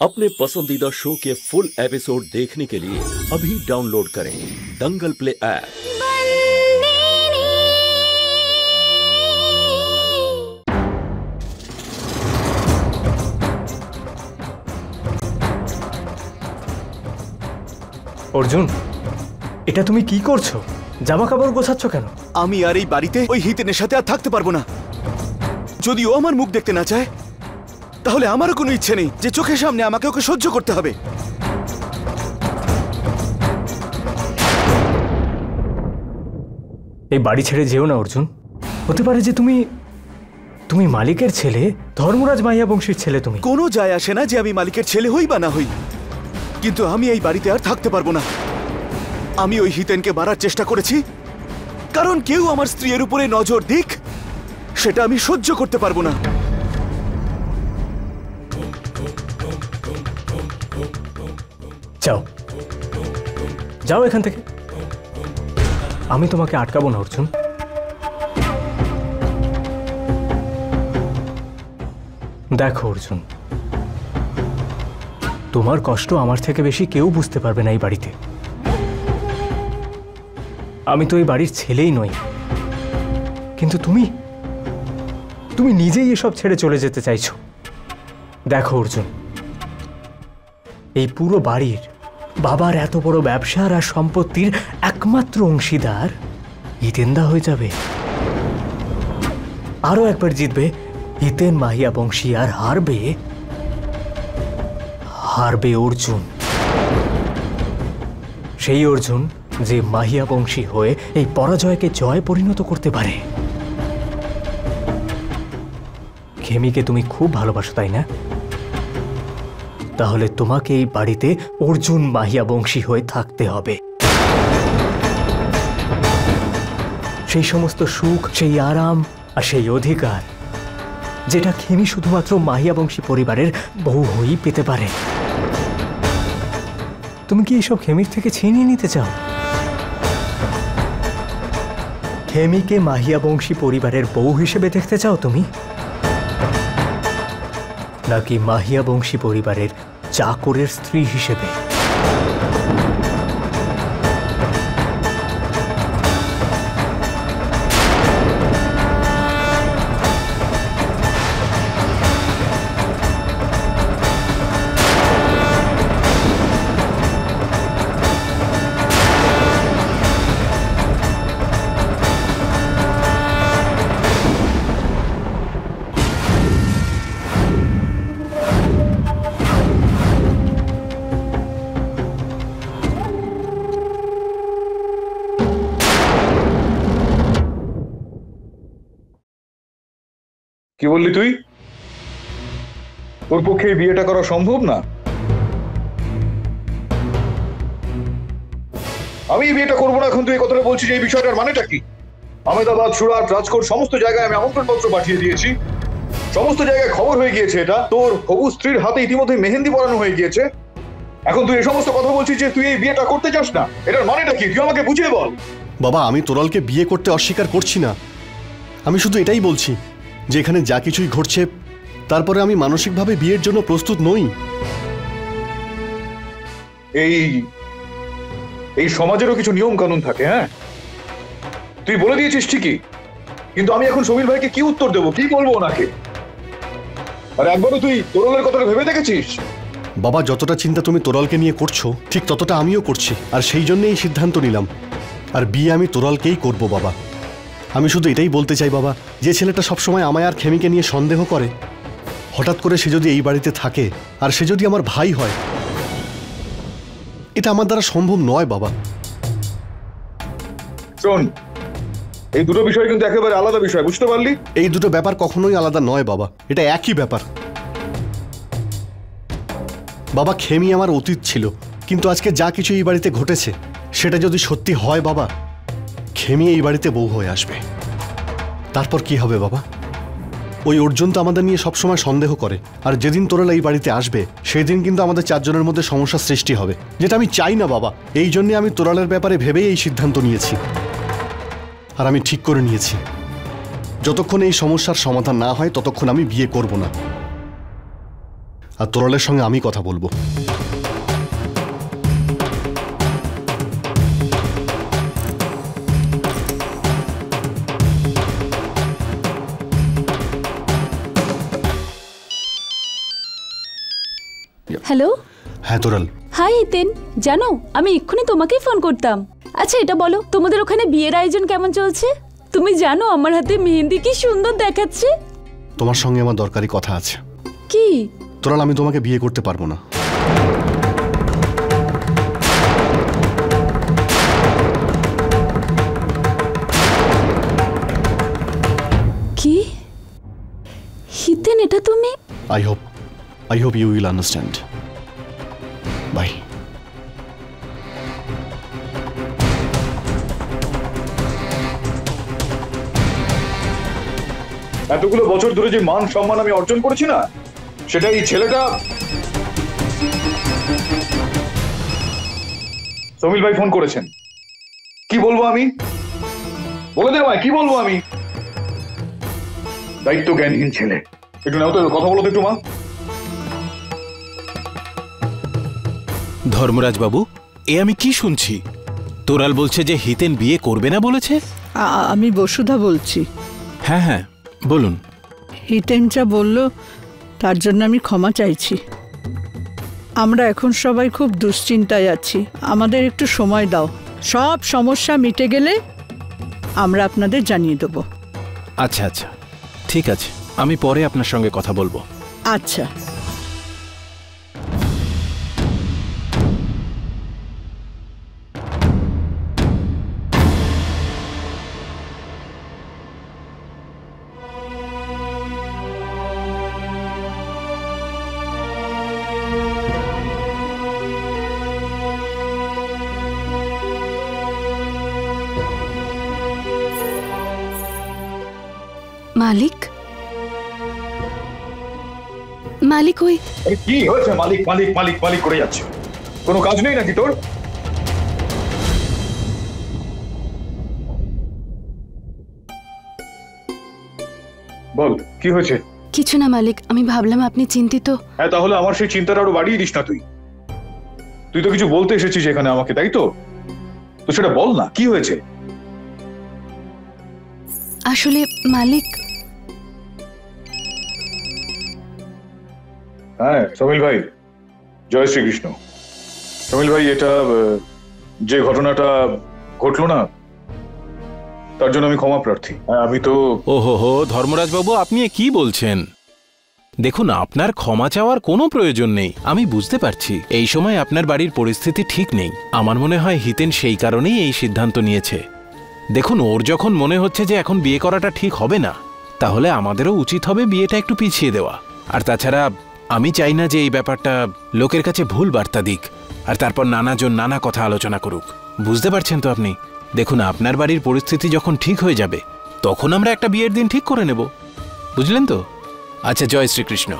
अपने पसंदीदा शो के फुल एपिसोड देखने के लिए अभी डाउनलोड करें दंगल प्ले ऐप। अर्जुन, এটা তুমি কি করছো? জামা কাপড় গোছাচ্ছ কেন? আমি আর এই বাড়িতে ওই হিতেনের সাথে আর থাকতে পারবো না। যদি ও আমার মুখ দেখতে না চায় তাহলে আমারও কোনো ইচ্ছে নেই যে চোখের সামনে আমাকে ওকে সহ্য করতে হবে। এই বাড়ি ছেড়ে যেও না অর্জুন। হতে পারে যে তুমি মালিকের ছেলে, ধর্মরাজ মাহিয়া বংশীর ছেলে। তুমি কোনো যায় আসে না যে আমি মালিকের ছেলে হই বা না হই, কিন্তু আমি এই বাড়িতে আর থাকতে পারবো না। আমি ওই হিতেনকে মারার চেষ্টা করেছি, কারণ কেউ আমার স্ত্রীর উপরে নজর দিক সেটা আমি সহ্য করতে পারবো না। যাও যাও এখান থেকে, আমি তোমাকে আটকাবো না অর্জুন। দেখো অর্জুন, তোমার কষ্ট আমার থেকে বেশি কেউ বুঝতে পারবে না এই বাড়িতে। আমি তো এই বাড়ির ছেলেই নই, কিন্তু তুমি নিজেই এসব ছেড়ে চলে যেতে চাইছো। দেখো অর্জুন, এই পুরো বাড়ির বাবার এত বড় ব্যবসার আর সম্পত্তির একমাত্র অংশীদার হিতেনদা হয়ে যাবে। আরো একবার জিতবে হিতেন মাহিয়া বংশী, আর হারবে অর্জুন। সেই অর্জুন যে মাহিয়া বংশী হয়ে এই পরাজয়কে জয় পরিণত করতে পারে। খেমিকে তুমি খুব ভালোবাসো, তাই না? তাহলে তোমাকে এই বাড়িতে অর্জুন মাহিয়া বংশী হয়ে থাকতে হবে। সেই সমস্ত সুখ, সেই আরাম আর সেই অধিকার যেটা খেমি শুধুমাত্র মাহিয়া বংশী পরিবারের বউ হয়েই পেতে পারে। তুমি কি এইসব খেমির থেকে ছিনিয়ে নিতে চাও? খেমিকে মাহিয়া বংশী পরিবারের বউ হিসেবে দেখতে চাও তুমি, নাকি মাহিয়া বংশী পরিবারের চাকরের স্ত্রী হিসেবে? কি বললি তুই? তোর পক্ষে বিয়েটা করা সম্ভব না? আমি বিয়েটা করবো না। এখন তুই এই কথাটা বলছিস, এই বিষয়টার মানেটা কি? আহমেদাবাদ, সুরাট, রাজকোট সমস্ত জায়গায় আমি আমন্ত্রণ পত্র পাঠিয়ে দিয়েছি। সমস্ত জায়গায় খবর হয়ে গিয়েছে। এটা তোর হবু স্ত্রীর হাতে ইতিমধ্যে মেহেন্দি পরানো হয়ে গিয়েছে। এখন তুই এই সমস্ত কথা বলছিস যে তুই এই বিয়েটা করতে চাস না। এটার মানেটা কি? তুই আমাকে বুঝিয়ে বল। বাবা, আমি তোরালকে বিয়ে করতে অস্বীকার করছি না। আমি শুধু এটাই বলছি যে এখানে যা কিছুই ঘটছে তারপরে আমি মানসিকভাবে বিয়ের জন্য প্রস্তুত নই। এই সমাজেরও কিছু নিয়ম কানুন থাকে। হ্যাঁ, তুই বলে দিয়েছিস ঠিকই, কিন্তু আমি এখন সমীর ভাইকে কি উত্তর দেবো, কি বলবো ওনাকে? আর একবারও তুই তোরালের কথাটা ভেবে দেখেছিস? বাবা, যতটা চিন্তা তুমি তোরালকে নিয়ে করছো ঠিক ততটা আমিও করছি, আর সেই জন্য এই সিদ্ধান্ত নিলাম। আর বিয়ে আমি তোরালকেই করবো বাবা। আমি শুধু এটাই বলতে চাই বাবা, যে ছেলেটা সবসময় আমায় আর খেমিকে নিয়ে সন্দেহ করে, হঠাৎ করে সে যদি এই বাড়িতে থাকে আর সে যদি আমার ভাই হয়, এটা আমার দ্বারা সম্ভব নয় বাবা। শোন, এই দুটো বিষয় কিন্তু একেবারে আলাদা বিষয়, বুঝতে পারলি? এই দুটো ব্যাপার কখনোই আলাদা নয় বাবা, এটা একই ব্যাপার। বাবা, খেমি আমার অতীত ছিল, কিন্তু আজকে যা কিছু এই বাড়িতে ঘটেছে সেটা যদি সত্যি হয় বাবা, খেমি এই বাড়িতে বউ হয়ে আসবে। তারপর কি হবে বাবা? ওই অর্জুন তো আমাদের নিয়ে সবসময় সন্দেহ করে, আর যেদিন তোরাল এই বাড়িতে আসবে সেদিন কিন্তু আমাদের চারজনের মধ্যে সমস্যার সৃষ্টি হবে, যেটা আমি চাই না বাবা। এই জন্য আমি তোরালের ব্যাপারে ভেবেই এই সিদ্ধান্ত নিয়েছি। আর আমি ঠিক করে নিয়েছি, যতক্ষণ এই সমস্যার সমাধান না হয় ততক্ষণ আমি বিয়ে করব না। আর তোরালের সঙ্গে আমি কথা বলবো। হ্যালো। হ্যাঁ তোরাল। হাই হিতেন, জানো আমি এক্ষুনি তোমাকেই ফোন করতাম। আচ্ছা এটা বলো, তোমাদের ওখানে বিয়ের আয়োজন কেমন চলছে? তুমি জানো আমার হাতে মেহেন্দি কি সুন্দর দেখাচ্ছে। তোমার সঙ্গে আমার দরকারি কথা আছে। কি? তোরাল, আমি তোমাকে বিয়ে করতে পারবো না। কি হিতেন, এটা তুমি? I hope you will understand. Bye. এতগুলো বছর ধরে যে মান সম্মান আমি অর্জন করেছি না, সেটা এই ছেলেটা সমিল ভাই ফোন করেছেন। কি বলবো আমি? বলে দে ভাই, কি বলবো আমি? দায়িত্ব জ্ঞানহীন ছেলে। একটু নাও তো, কথা বলো তো একটু মা। ধর্মরাজ বাবু, এ আমি কি শুনছি? তোরাল বলছে যে হিতেন বিয়ে করবে না বলেছে। আমি বসুধা বলছি। হ্যাঁ হ্যাঁ বলুন। হিতেন যা বলল তার জন্য আমি ক্ষমা চাইছি। আমরা এখন সবাই খুব দুশ্চিন্তায় আছি, আমাদের একটু সময় দাও। সব সমস্যা মিটে গেলে আমরা আপনাদের জানিয়ে দেব। আচ্ছা আচ্ছা ঠিক আছে, আমি পরে আপনার সঙ্গে কথা বলবো। আচ্ছা। মালিক, মালিক ওই কি হয়েছে? মালিক মালিক মালিক মালিক করে যাচ্ছে। কোনো কাজ নেই নাকি তোর? বল কি হয়েছে? কিছু না মালিক, আমি ভাবলাম আপনি চিন্তিত। হ্যাঁ, তাহলে আমার সেই চিন্তাটা আরো বাড়িয়ে দিস না তুই। তুই তো কিছু বলতে এসেছিস এখানে আমাকে, তাই তো? তো সেটা বল না, কি হয়েছে? আসলে মালিক, হ্যাঁ সমিল ভাই, জয় শ্রীকৃষ্ণ। সমিল ভাই, এটা যে ঘটনাটা ঘটলো না, তার জন্য আমি ক্ষমা প্রার্থী। হ্যাঁ, আমি তো ওহো ধর্মরাজ বাবু, আপনি এ কি বলছেন? দেখুন, আপনার ক্ষমা চাওয়ার কোনো প্রয়োজন নেই। আমি বুঝতে পারছি এই সময় আপনার বাড়ির পরিস্থিতি ঠিক নেই। আমার মনে হয় হিতেন সেই কারণেই এই সিদ্ধান্ত নিয়েছে। দেখুন, ওর যখন মনে হচ্ছে যে এখন বিয়ে করাটা ঠিক হবে না, তাহলে আমাদেরও উচিত হবে বিয়েটা একটু পিছিয়ে দেওয়া। আর তাছাড়া আমি চাই না যে এই ব্যাপারটা লোকের কাছে ভুল বার্তা দিক, আর তারপর নানাজন নানা কথা আলোচনা করুক। বুঝতে পারছেন তো আপনি? দেখুন, আপনার বাড়ির পরিস্থিতি যখন ঠিক হয়ে যাবে তখন আমরা একটা বিয়ের দিন ঠিক করে নেব, বুঝলেন তো? আচ্ছা, জয় শ্রীকৃষ্ণ।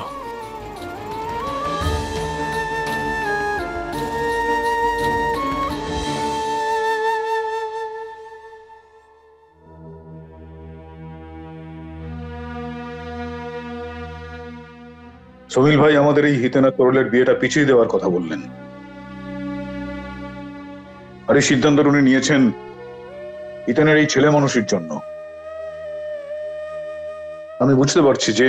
সমিল ভাই আমাদের এই হিতেন আর তোরলের বিয়েটা পিছিয়ে দেওয়ার কথা বললেন। আর এই সিদ্ধান্ত উনি নিয়েছেন হিতেনের এই ছেলে মানুষের জন্য। আমি বুঝতে পারছি যে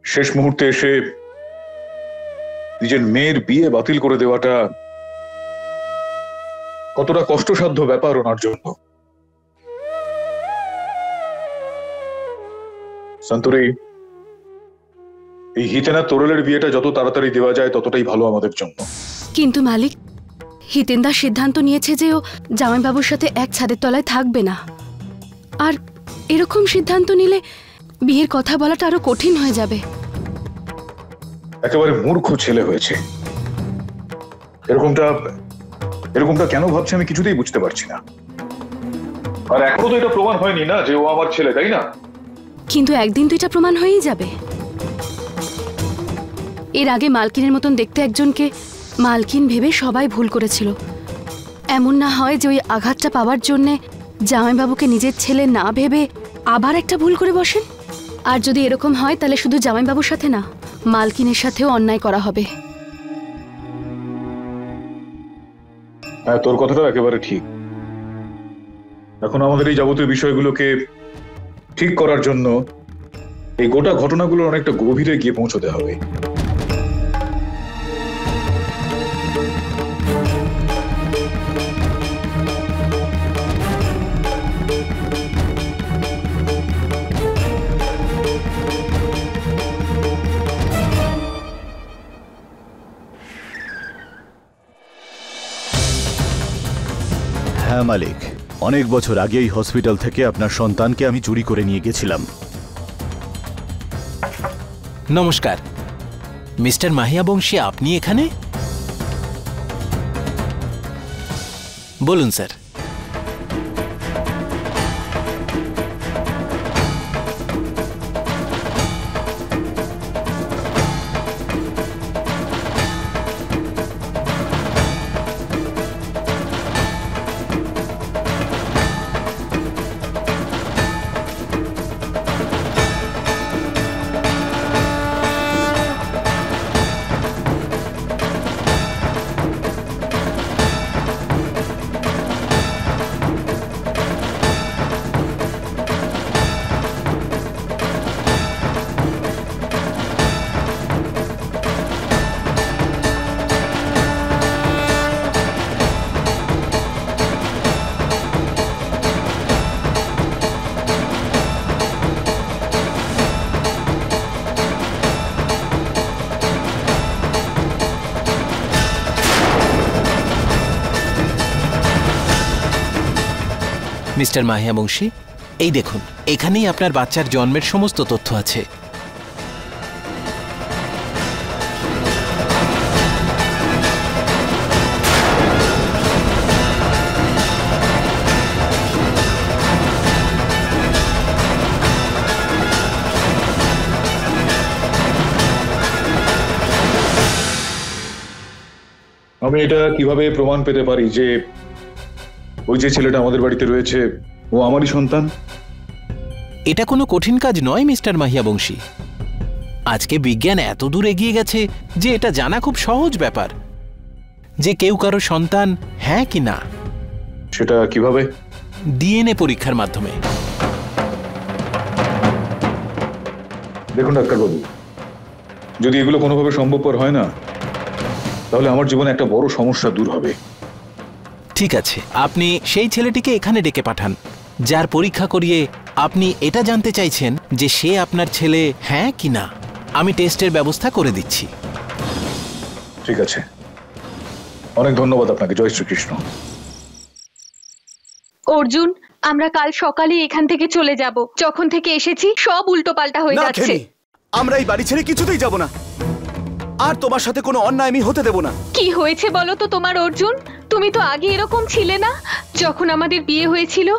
শেষ মুহূর্তে এসে নিজের মেয়ের বিয়ে বাতিল করে দেওয়াটা কতটা কষ্টসাধ্য ব্যাপার ওনার জন্য। সন্তরি, এই হিতেন আর তোরলের বিয়েটা যত তাড়াতাড়ি দেওয়া যায় ততটাই ভালো আমাদের জন্য। কিন্তু মালিক, হিতেনদার সিদ্ধান্ত নিয়েছে যে ও জামাইবাবুর সাথে এক ছাদের তলায় থাকবে না। আর এরকম সিদ্ধান্ত নিলে বিয়ের কথা বলাটা আরো কঠিন হয়ে যাবে। একেবারে মূর্খ ছেলে হয়েছে। এরকমটা কেন ভাবছে আমি কিছুতেই বুঝতে পারছি না। আর এখনো তো এটা প্রমাণ হয়নি না যে ও আমার ছেলে, তাই না? কিন্তু একদিন তো এটা প্রমাণ হয়েই যাবে। এর আগে মালকিনের মতন দেখতে একজনকে মালকিন ভেবে সবাই ভুল করেছিল। এমন না হয় যে ওই আঘাতটা পাওয়ার জন্যে জামাইবাবুকে নিজের ছেলে না ভেবে আবার একটা ভুল করে বসেন। আর যদি এরকম হয় তাহলে শুধু জামাইবাবুর সাথে না, মালকিনের সাথেও অন্যায় করা হবে। হ্যাঁ, তোর কথাটা একেবারে ঠিক। এখন আমাদের এই যাবতীয় বিষয়গুলোকে ঠিক করার জন্য এই গোটা ঘটনাগুলোর অনেকটা গভীরে গিয়ে পৌঁছতে হবে। হ্যাঁ মালিক, অনেক বছর আগে এই হসপিটাল থেকে আপনার সন্তানকে আমি চুরি করে নিয়ে গেছিলাম। নমস্কার মিস্টার মাহিয়াবংশী, আপনি এখানে? বলুন স্যার। মিস্টার মাহিয়াবংশী, এই দেখুন, এখানেই আপনার বাচ্চার জন্মের সমস্ত তথ্য আছে। আমি এটা কিভাবে প্রমাণ পেতে পারি যে ওই যে ছেলেটা আমাদের বাড়িতে রয়েছে ও আমারই সন্তান? এটা কোনো কঠিন কাজ নয় মিস্টার মাহিয়াবংশী। আজকে বিজ্ঞান এত দূর এগিয়ে গেছে যে এটা জানা খুব সহজ ব্যাপার যে কেউ কারো সন্তান হ্যাঁ কি না। সেটা কিভাবে? ডিএনএ পরীক্ষার মাধ্যমে। দেখুন ডাক্তারবাবু, যদি এগুলো কোনোভাবে সম্ভবপর হয় না, তাহলে আমার জীবনে একটা বড় সমস্যা দূর হবে। ঠিক আছে, আপনি সেই ছেলেটিকে এখানে ডেকে পাঠান যার পরীক্ষা করিয়ে আপনি এটা জানতে চাইছেন যে সে আপনার ছেলে হ্যাঁ কি না। আমি টেস্টের ব্যবস্থা করে দিচ্ছি। ঠিক আছে, অনেক ধন্যবাদ আপনাকে। জয় শ্রীকৃষ্ণ। অর্জুন, আমরা কাল সকালে এখান থেকে চলে যাব। যখন থেকে এসেছি সব উল্টোপাল্টা হয়ে যাচ্ছে। আমরা এই বাড়ি ছেড়ে কিছুতেই যাব না, আর তোমার সাথে কোনো অন্যায় আমি হতে দেব না। কি হয়েছে বলো তো তোমার, অর্জুন? তুমি তো আগে এরকম ছিলে না। যখন আমাদের বিয়ে হয়েছিল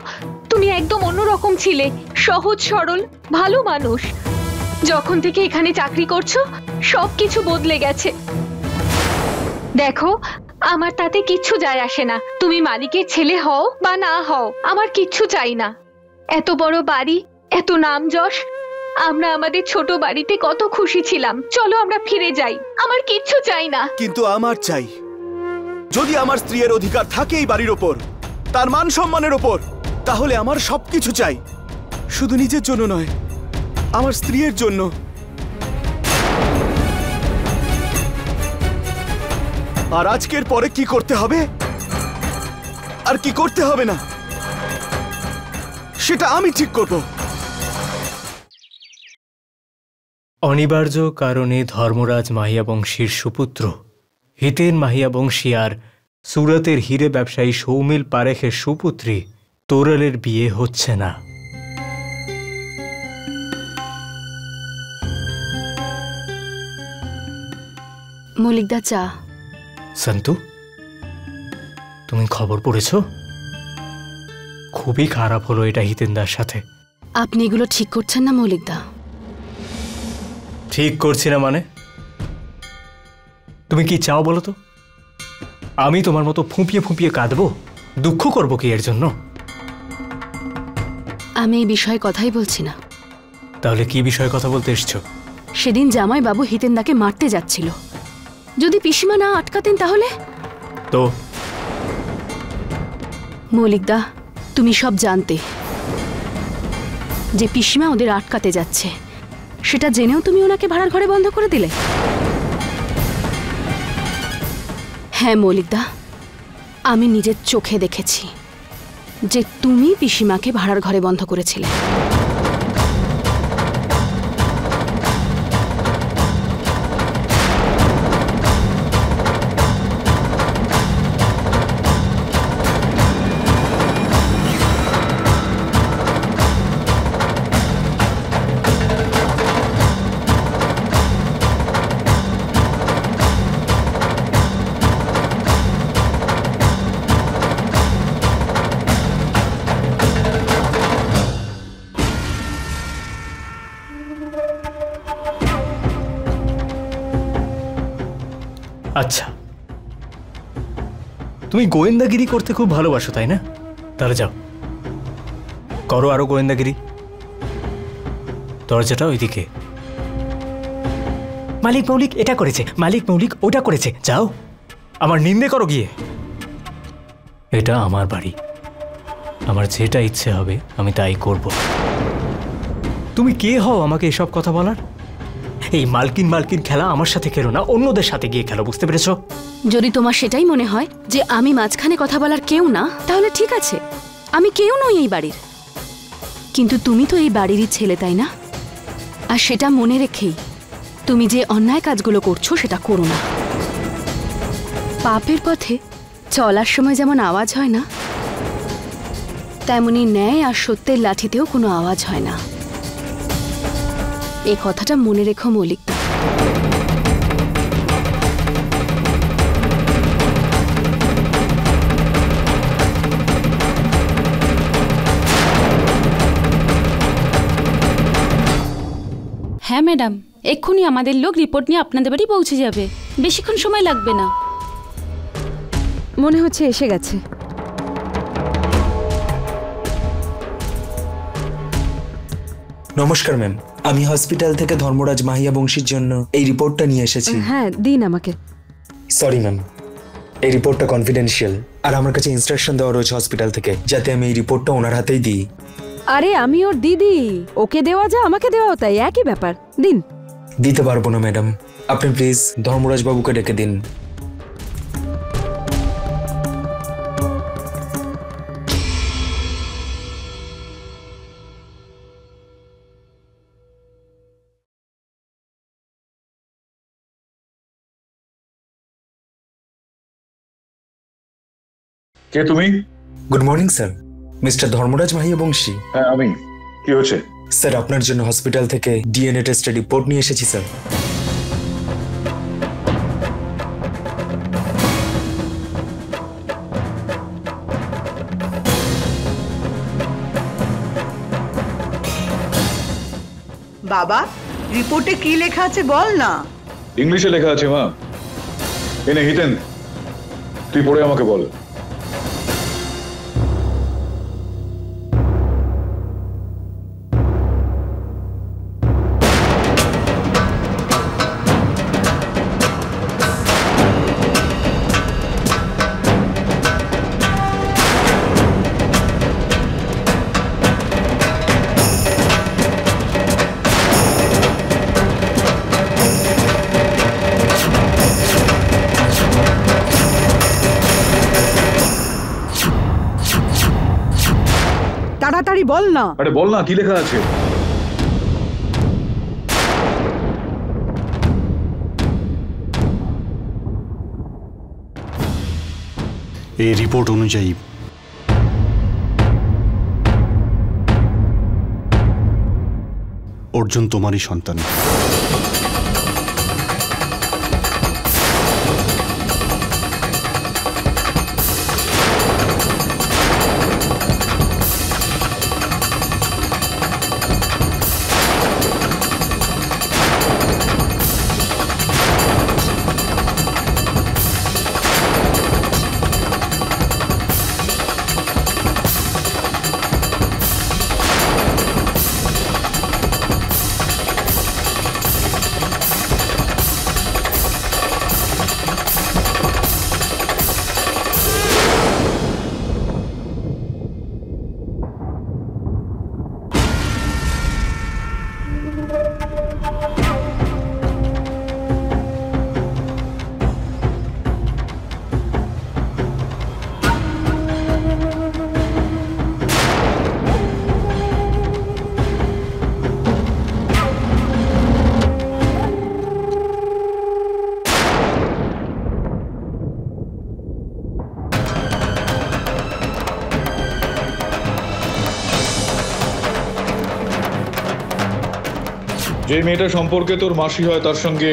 তুমি একদম অন্যরকম ছিলে, সহজ সরল ভালো মানুষ। যখন থেকে এখানে চাকরি করছো সবকিছু বদলে গেছে। দেখো, আমার তাতে কিচ্ছু যায় আসে না। তুমি মালিকের ছেলে হও বা না হও, আমার কিচ্ছু চাই না। এত বড় বাড়ি, এত নাম যশ, আমরা আমাদের ছোট বাড়িতে কত খুশি ছিলাম। চলো আমরা ফিরে যাই, আমার কিচ্ছু চাই না। কিন্তু আমার চাই। যদি আমার স্ত্রীর অধিকার থাকে এই বাড়ির ওপর, তার মান সম্মানের ওপর, তাহলে আমার সবকিছু চাই। শুধু নিজের জন্য নয়, আমার স্ত্রীর জন্য। আর আজকের পরে কি করতে হবে আর কি করতে হবে না, সেটা আমি ঠিক করব। অনিবার্য কারণে ধর্মরাজ মাহিয়াবংশীর সুপুত্র হিতেন মাহিয়াবংশী আর সুরতের হিরে ব্যবসায়ী সৌমিল পারেখের সুপুত্রী তোরালের বিয়ে হচ্ছে না। মলিকদা চা। সন্তু, তুমি খবর পড়েছ? খুবই খারাপ হলো এটা হিতেনদার সাথে। আপনি এগুলো ঠিক করছেন না মলিকদা? ঠিক করছি না মানে? তুমি কি চাও বলো তো? আমি তোমার মতো ফুঁপিয়ে ফুঁপিয়ে কাঁদবো? দুঃখ করবো কি এর জন্য? আমি এই বিষয়ে কথাই বলছি না। তাহলে কি বিষয়ে কথা বলতে এসছো? সেদিন জামাইবাবু হিতেনদাকে মারতে যাচ্ছিল। যদি পিসিমা না আটকাতেন তাহলে? তো মৌলিকদা, তুমি সব জানতে যে পিসিমা ওদের আটকাতে যাচ্ছে, সেটা জেনেও তুমি ওনাকে ভাড়ার ঘরে বন্ধ করে দিলে। হ্যাঁ মৌলিকদা, আমি নিজের চোখে দেখেছি যে তুমি পিসিমাকে ভাড়ার ঘরে বন্ধ করেছিলে। আচ্ছা, তুমি গোয়েন্দাগিরি করতে খুব ভালোবাসো তাই না? তাহলে যাও, করো আরো গোয়েন্দাগিরি। দরজাটা ওইদিকে। মালিক মৌলিক এটা করেছে, মালিক মৌলিক ওটা করেছে, যাও আমার নিন্দে করো গিয়ে। এটা আমার বাড়ি, আমার যেটা ইচ্ছে হবে আমি তাই করব। তুমি কে হও আমাকে এসব কথা বলার? এই মালকিন মালকিন খেলা আমার সাথে খেলো না, অন্যদের সাথে গিয়ে খেলো, বুঝতে পেরেছো? যদি তোমার সেটাই মনে হয় যে আমি মাঝখানে কথা বলার কেউ না, তাহলে ঠিক আছে, আমি কেউ নই এই বাড়ির। কিন্তু তুমি তো এই বাড়িরই ছেলে, তাই না? আর সেটা মনে রেখেই তুমি যে অন্যায় কাজগুলো করছো সেটা করো না। পাপের পথে চলার সময় যেমন আওয়াজ হয় না, তেমনি ন্যায় আর সত্যের লাঠিতেও কোনো আওয়াজ হয় না। এই কথাটা মনে রেখো মৌলিকদা। হ্যাঁ ম্যাডাম, এক্ষুনি আমাদের লোক রিপোর্ট নিয়ে আপনাদের বাড়ি পৌঁছে যাবে, বেশিক্ষণ সময় লাগবে না। মনে হচ্ছে এসে গেছে। নমস্কার ম্যাম, আমি হসপিটাল থেকে ধর্মরাজ মাহিয়া বংশীর জন্য এই রিপোর্টটা নিয়ে এসেছি। হ্যাঁ দিন আমাকে। সরি ম্যাম, এই রিপোর্টটা কনফিডেন্সিয়াল, আর আমার কাছে ইনস্ট্রাকশন দেওয়া রয়েছে হসপিটাল থেকে যাতে আমি এই রিপোর্টটা ওনার হাতেই দিই। আরে আমি ওর দিদি, ওকে দেওয়া যা আমাকে দেওয়াও তাই, একই ব্যাপার। দিন। দিতে পারবো না ম্যাডাম, আপনি প্লিজ ধর্মরাজ বাবুকে ডেকে দিন। কে তুমি? Good morning sir, mister Dharmaraj Mahiya Banshi. হ্যাঁ আমি। কি হয়েছে? স্যার আপনার জন্য হসপিটাল থেকে ডিএনএ টেস্টের রিপোর্ট নিয়ে এসেছি স্যার। বাবা, রিপোর্টে কি লেখা আছে বল না। ইংলিশে লেখা আছে মা। এনে হিতেন, তুই পড়ে আমাকে বল। তাড়াতাড়ি বল না। আরে বল না, কি লেখা আছে? এই রিপোর্ট অনুযায়ী অর্জুন তোমারই সন্তান। যে মেয়েটা সম্পর্কে তোর মাসি হয় তার সঙ্গে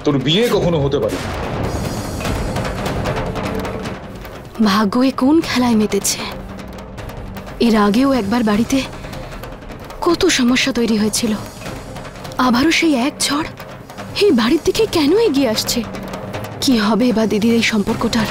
তোর বিয়ে কখনো হতে পারে। ভাগ্য এ কোন খেলায় মেতেছে। এর আগেও একবার বাড়িতে কত সমস্যা তৈরি হয়েছিল, আবারও সেই এক ঝড় এই বাড়ির দিকে কেন এগিয়ে আসছে? কি হবে বা দিদির এই সম্পর্কটার?